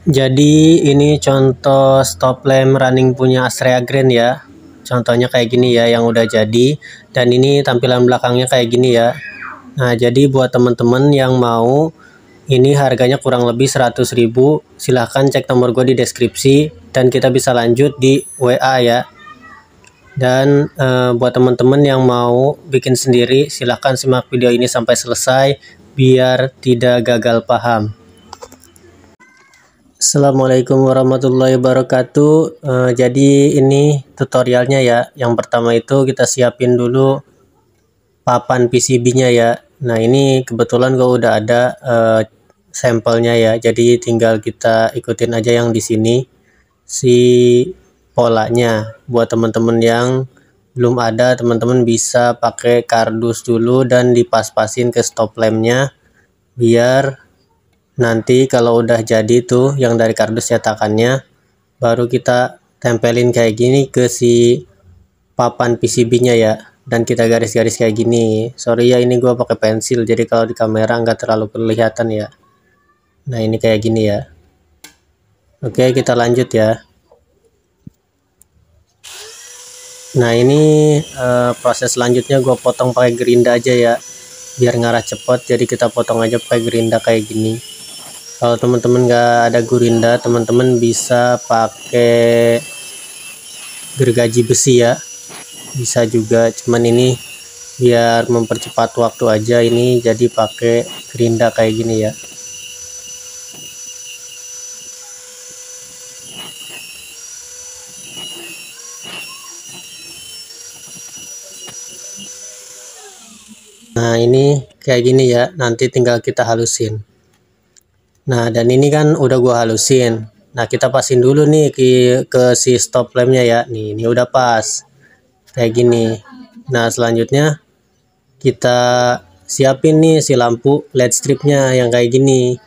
Jadi ini contoh stop lamp running punya Astrea Grand ya. Contohnya kayak gini ya yang udah jadi, dan ini tampilan belakangnya kayak gini ya. Nah, jadi buat temen-temen yang mau, ini harganya kurang lebih 100.000. Silahkan cek nomor gue di deskripsi dan kita bisa lanjut di WA ya. Dan buat teman-teman yang mau bikin sendiri, silahkan simak video ini sampai selesai biar tidak gagal paham. Assalamualaikum warahmatullahi wabarakatuh. Jadi ini tutorialnya ya. Yang pertama itu kita siapin dulu papan PCB-nya ya. Nah, ini kebetulan gue udah ada sampelnya ya. Jadi tinggal kita ikutin aja yang di sini si polanya. Buat teman-teman yang belum ada, teman-teman bisa pakai kardus dulu dan dipas-pasin ke stop lampnya biar nanti kalau udah jadi tuh yang dari kardus cetakannya, baru kita tempelin kayak gini ke si papan PCB-nya ya. Dan kita garis-garis kayak gini. Sorry ya, ini gua pakai pensil, jadi kalau di kamera nggak terlalu kelihatan ya. Nah, ini kayak gini ya. Oke, kita lanjut ya. Nah, ini proses selanjutnya gue potong pakai gerinda aja ya, biar ngarah cepet. Jadi kita potong aja pakai gerinda kayak gini. Kalau teman-teman nggak ada gerinda, teman-teman bisa pakai gergaji besi ya, bisa juga. Cuman ini biar mempercepat waktu aja, ini jadi pakai gerinda kayak gini ya. Nah, ini kayak gini ya, nanti tinggal kita halusin. Nah, dan ini kan udah gua halusin. Nah, kita pasin dulu nih ke si stop lampnya ya. Nih, ini udah pas kayak gini. Nah, selanjutnya kita siapin nih si lampu LED stripnya yang kayak gini.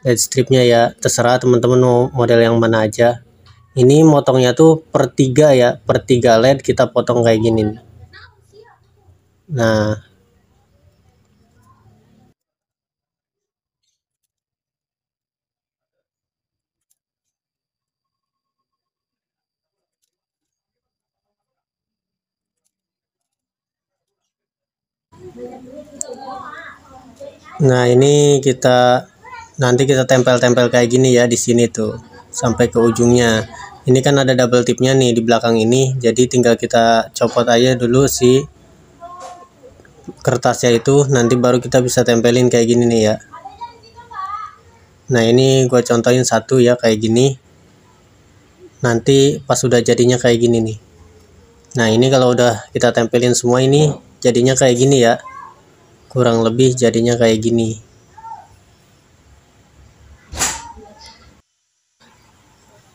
LED stripnya ya, terserah teman-teman mau model yang mana aja. Ini motongnya tuh per 3 ya, per 3 LED kita potong kayak gini nih. Nah, ini nanti kita tempel-tempel kayak gini ya di sini tuh sampai ke ujungnya. Ini kan ada double tipnya nih di belakang ini, jadi tinggal kita copot aja dulu si kertasnya itu, nanti baru kita bisa tempelin kayak gini nih ya. Nah, ini gue contohin satu ya kayak gini. Nanti pas sudah jadinya kayak gini nih. Nah, ini kalau udah kita tempelin semua, ini jadinya kayak gini ya. Kurang lebih jadinya kayak gini.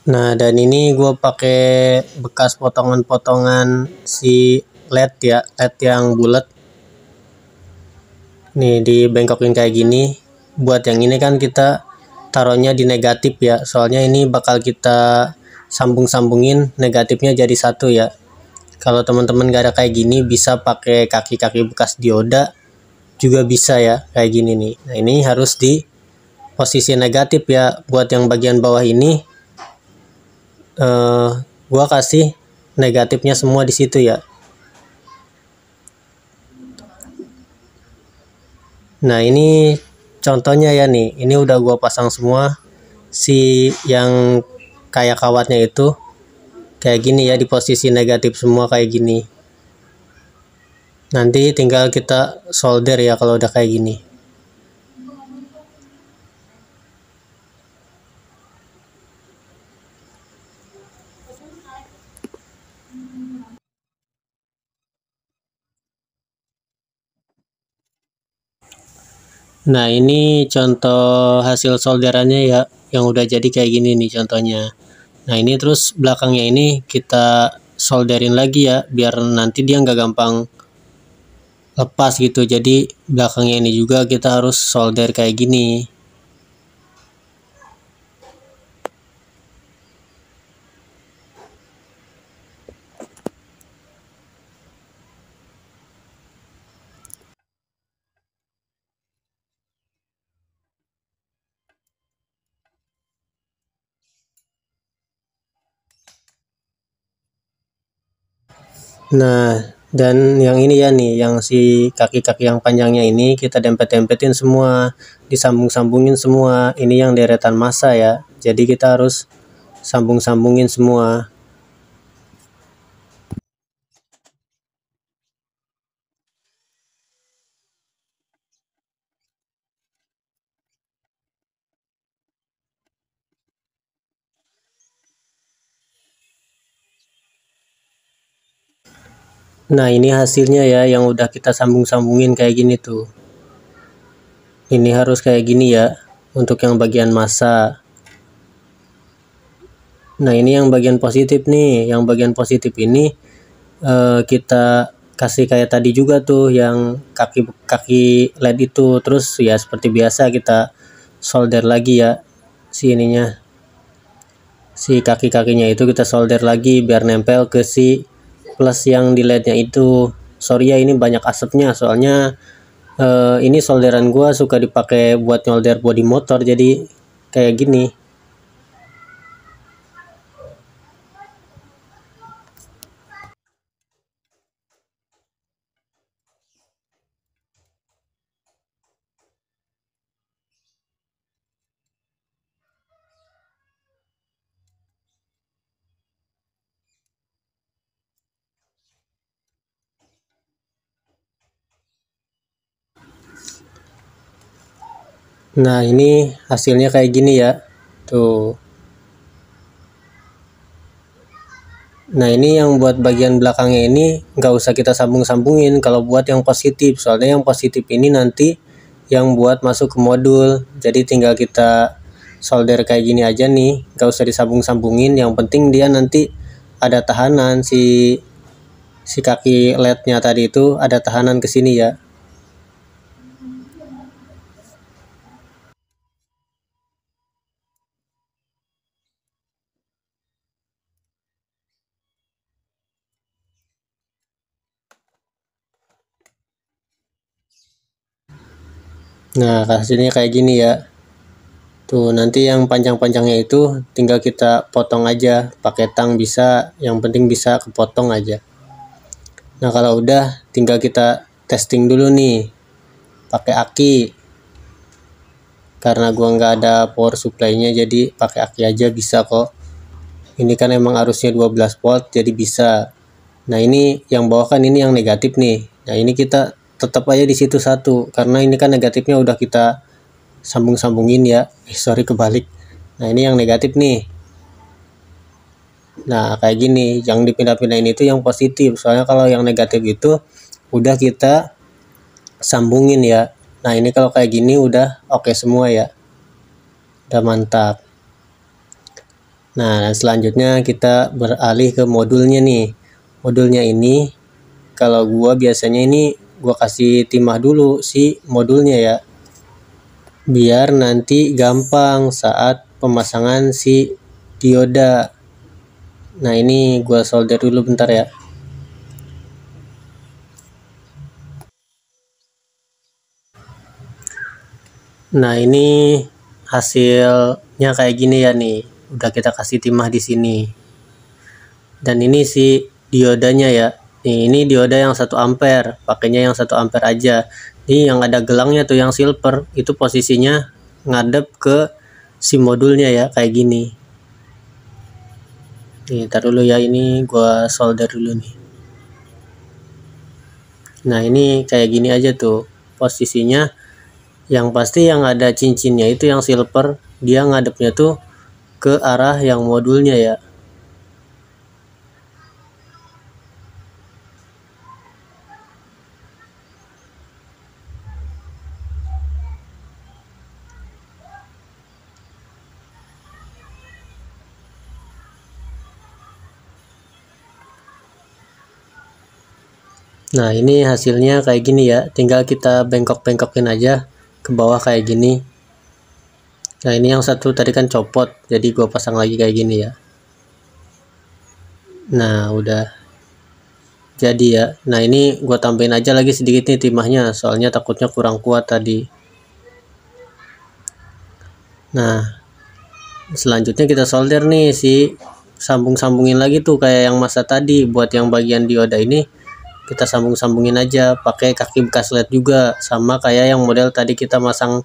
Nah, dan ini gue pakai bekas potongan-potongan si LED ya, LED yang bulat. Nih dibengkokin kayak gini. Buat yang ini kan kita taruhnya di negatif ya, soalnya ini bakal kita sambung-sambungin negatifnya jadi satu ya. Kalau teman-teman gak ada kayak gini, bisa pakai kaki-kaki bekas dioda juga bisa ya, kayak gini nih. Nah, ini harus di posisi negatif ya. Buat yang bagian bawah ini gua kasih negatifnya semua di situ ya. Nah, ini contohnya ya nih. Ini udah gua pasang semua si yang kayak kawatnya itu kayak gini ya, di posisi negatif semua kayak gini. Nanti tinggal kita solder ya kalau udah kayak gini. Nah, ini contoh hasil solderannya ya, yang udah jadi kayak gini nih contohnya. Nah, ini terus belakangnya ini kita solderin lagi ya, biar nanti dia nggak gampang lepas gitu. Jadi belakangnya ini juga kita harus solder kayak gini. Nah, dan yang ini ya nih, yang si kaki-kaki yang panjangnya ini kita dempet-dempetin semua, disambung-sambungin semua. Ini yang deretan massa ya. Jadi kita harus sambung-sambungin semua. Nah, ini hasilnya ya yang udah kita sambung-sambungin kayak gini tuh. Ini harus kayak gini ya untuk yang bagian massa. Nah, ini yang bagian positif nih. Yang bagian positif ini kita kasih kayak tadi juga tuh yang kaki LED itu. Terus ya seperti biasa kita solder lagi ya si ininya. Si kaki-kakinya itu kita solder lagi biar nempel ke si plus yang di LED-nya itu. Sorry ya ini banyak asapnya soalnya ini solderan gua suka dipakai buat nyolder bodi motor jadi kayak gini. Nah, ini hasilnya kayak gini ya. Tuh. Nah, ini yang buat bagian belakangnya ini nggak usah kita sambung-sambungin kalau buat yang positif. Soalnya yang positif ini nanti yang buat masuk ke modul. Jadi tinggal kita solder kayak gini aja nih. Nggak usah disambung-sambungin. Yang penting dia nanti ada tahanan si kaki LED-nya tadi itu ada tahanan ke sini ya. Nah, hasilnya kayak gini ya. Tuh, nanti yang panjang-panjangnya itu tinggal kita potong aja, pakai tang bisa, yang penting bisa kepotong aja. Nah, kalau udah tinggal kita testing dulu nih, pakai aki. Karena gua nggak ada power supply-nya jadi pakai aki aja bisa kok. Ini kan emang arusnya 12 volt jadi bisa. Nah, ini yang bawah kan ini yang negatif nih. Nah, ini kita tetap aja di situ satu karena ini kan negatifnya udah kita sambung-sambungin ya. Sorry kebalik. Nah, ini yang negatif nih. Nah, kayak gini, yang dipindah-pindahin itu yang positif. Soalnya kalau yang negatif itu udah kita sambungin ya. Nah, ini kalau kayak gini udah oke semua ya. Udah mantap. Nah, dan selanjutnya kita beralih ke modulnya nih. Modulnya ini kalau gua biasanya ini gua kasih timah dulu si modulnya ya. Biar nanti gampang saat pemasangan si dioda. Nah, ini gua solder dulu bentar ya. Nah, ini hasilnya kayak gini ya nih. Udah kita kasih timah di sini. Dan ini si diodanya ya. Nih, ini dioda yang 1 ampere, pakainya yang 1 ampere aja. Ini yang ada gelangnya tuh yang silver, itu posisinya ngadep ke si modulnya ya, kayak gini. Nih, ntar dulu ya, ini gua solder dulu nih. Nah, ini kayak gini aja tuh posisinya. Yang pasti yang ada cincinnya itu yang silver, dia ngadepnya tuh ke arah yang modulnya ya. Nah, ini hasilnya kayak gini ya. Tinggal kita bengkok-bengkokin aja ke bawah kayak gini. Nah, ini yang satu tadi kan copot, jadi gue pasang lagi kayak gini ya. Nah, udah jadi ya. Nah, ini gue tambahin aja lagi sedikit nih timahnya, soalnya takutnya kurang kuat tadi. Nah, selanjutnya kita solder nih si sambung-sambungin lagi tuh kayak yang masa tadi. Buat yang bagian dioda ini kita sambung-sambungin aja pakai kaki bekas LED juga, sama kayak yang model tadi kita masang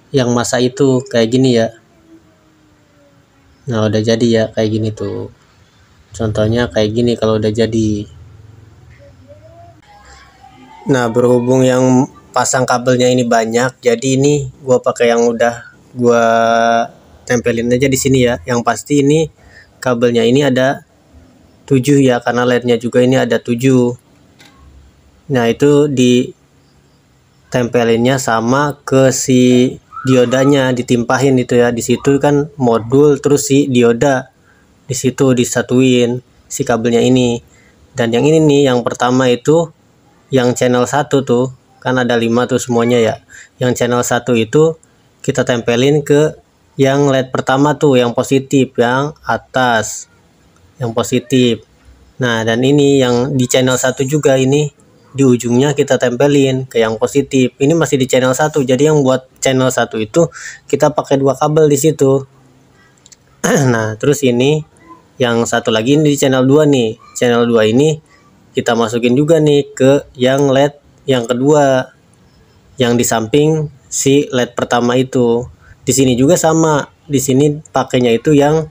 yang masa itu kayak gini ya. Nah udah jadi ya kayak gini tuh, contohnya kayak gini kalau udah jadi. Nah berhubung yang pasang kabelnya ini banyak, jadi ini gua pakai yang udah gua tempelin aja di sini ya. Yang pasti ini kabelnya ini ada 7 ya, karena LED-nya juga ini ada 7. Nah itu ditempelinnya sama ke si diodanya, ditimpahin itu ya. Di situ kan modul, terus si dioda di situ disatuin si kabelnya ini. Dan yang ini nih, yang pertama itu yang channel 1 tuh kan ada 5 tuh semuanya ya. Yang channel 1 itu kita tempelin ke yang LED pertama tuh, yang positif, yang atas, yang positif. Nah dan ini yang di channel 1 juga, ini di ujungnya kita tempelin ke yang positif. Ini masih di channel 1, jadi yang buat channel 1 itu kita pakai 2 kabel di situ. Nah terus ini yang satu lagi ini di channel 2 nih. Channel 2 ini kita masukin juga nih ke yang LED yang kedua, yang di samping si LED pertama itu. Di sini juga sama, di sini pakainya itu yang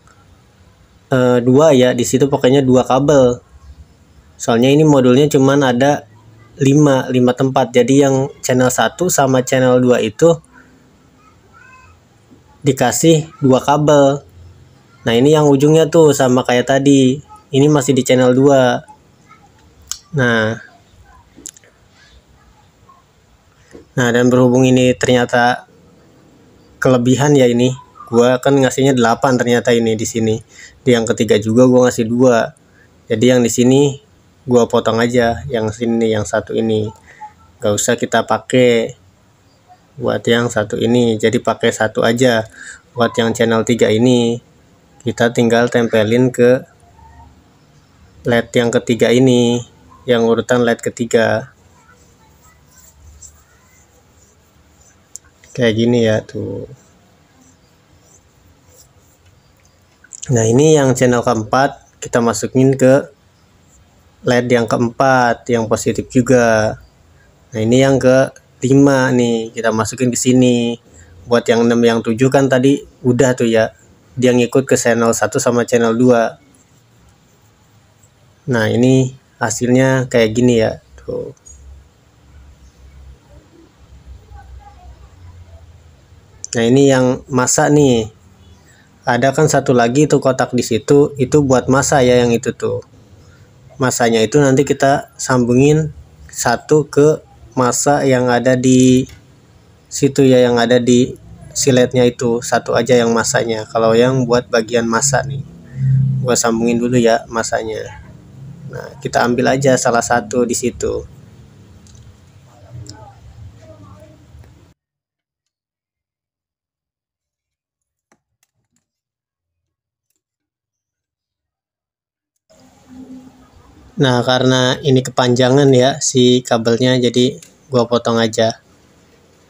2 ya, di situ pakainya 2 kabel. Soalnya ini modulnya cuman ada 5 tempat. Jadi yang channel 1 sama channel 2 itu dikasih 2 kabel. Nah ini yang ujungnya tuh sama kayak tadi, ini masih di channel 2. Nah dan berhubung ini ternyata kelebihan ya, ini gua kan ngasihnya 8 ternyata ini di sini. Di yang ketiga juga gua ngasih 2. Jadi yang di sini gua potong aja, yang sini yang satu ini. Gak usah kita pakai buat yang satu ini, jadi pakai satu aja. Buat yang channel 3 ini kita tinggal tempelin ke LED yang ketiga ini, yang urutan LED ketiga. Kayak gini ya tuh. Nah ini yang channel keempat kita masukin ke LED yang keempat, yang positif juga. Nah ini yang ke-5 nih kita masukin ke sini. Buat yang 6 yang 7 kan tadi udah tuh ya, dia ngikut ke channel 1 sama channel 2. Nah ini hasilnya kayak gini ya tuh. Nah ini yang masa nih, ada kan satu lagi tuh kotak di situ, itu buat masa ya, yang itu tuh masanya itu nanti kita sambungin satu ke masa yang ada di situ ya, yang ada di siletnya itu satu aja yang masanya. Kalau yang buat bagian masa nih gua sambungin dulu ya masanya. Nah kita ambil aja salah satu di situ. Nah karena ini kepanjangan ya si kabelnya, jadi gua potong aja.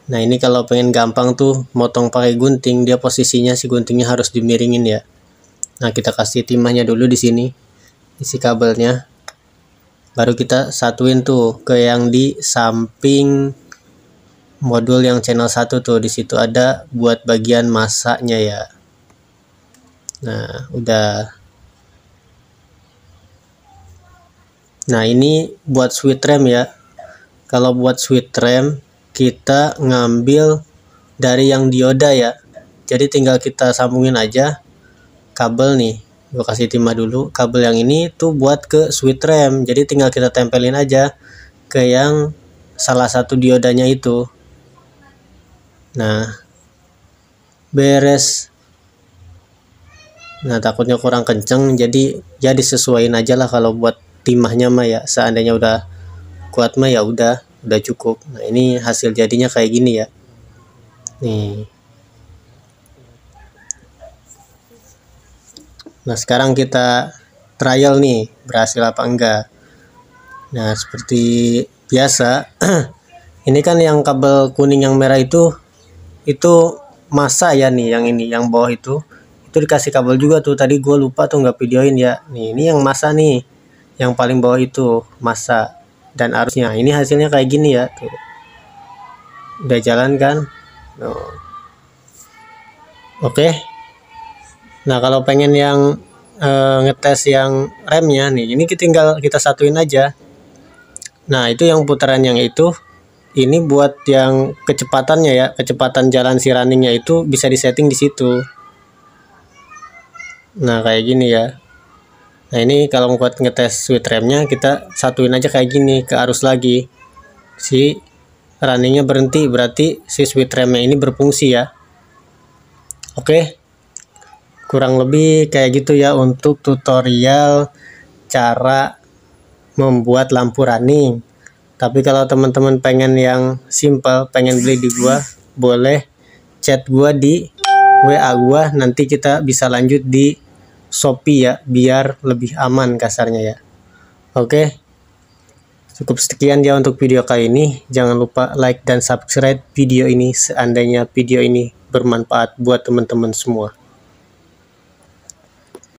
Nah ini kalau pengen gampang tuh motong pakai gunting, dia posisinya si guntingnya harus dimiringin ya. Nah kita kasih timahnya dulu di sini, isi kabelnya, baru kita satuin tuh ke yang di samping modul yang channel 1 tuh. Di situ ada buat bagian masanya ya. Nah udah. Nah ini buat switch rem ya. Kalau buat switch rem kita ngambil dari yang dioda ya. Jadi tinggal kita sambungin aja kabel nih. Gue kasih timah dulu. Kabel yang ini tuh buat ke switch rem. Jadi tinggal kita tempelin aja ke yang salah satu diodanya itu. Nah beres. Nah takutnya kurang kenceng, jadi ya disesuaiin aja lah. Kalau buat timahnya mah ya, seandainya udah kuat mah ya udah cukup. Nah ini hasil jadinya kayak gini ya nih. Nah sekarang kita trial nih berhasil apa enggak. Nah seperti biasa ini kan yang kabel kuning yang merah itu masa ya nih, yang ini yang bawah itu itu dikasih kabel juga tuh, tadi gue lupa tuh nggak videoin ya. Nih ini yang masa nih, yang paling bawah itu masa dan arusnya. Ini hasilnya kayak gini ya tuh, udah jalan kan. Oke. Nah kalau pengen yang ngetes yang remnya nih, ini tinggal kita satuin aja. Nah itu yang putaran yang itu, ini buat yang kecepatannya ya, kecepatan jalan si runningnya itu bisa disetting di situ. Nah kayak gini ya. Nah ini kalau buat ngetes switch remnya, kita satuin aja kayak gini ke arus lagi. Si runningnya berhenti, berarti si switch remnya ini berfungsi ya. Oke, kurang lebih kayak gitu ya untuk tutorial cara membuat lampu running. Tapi kalau teman-teman pengen yang simple, pengen beli di gua, boleh chat gua di WA gua, nanti kita bisa lanjut di Shopee ya, biar lebih aman kasarnya ya. Oke, cukup sekian ya untuk video kali ini. Jangan lupa like dan subscribe video ini seandainya video ini bermanfaat buat teman-teman semua.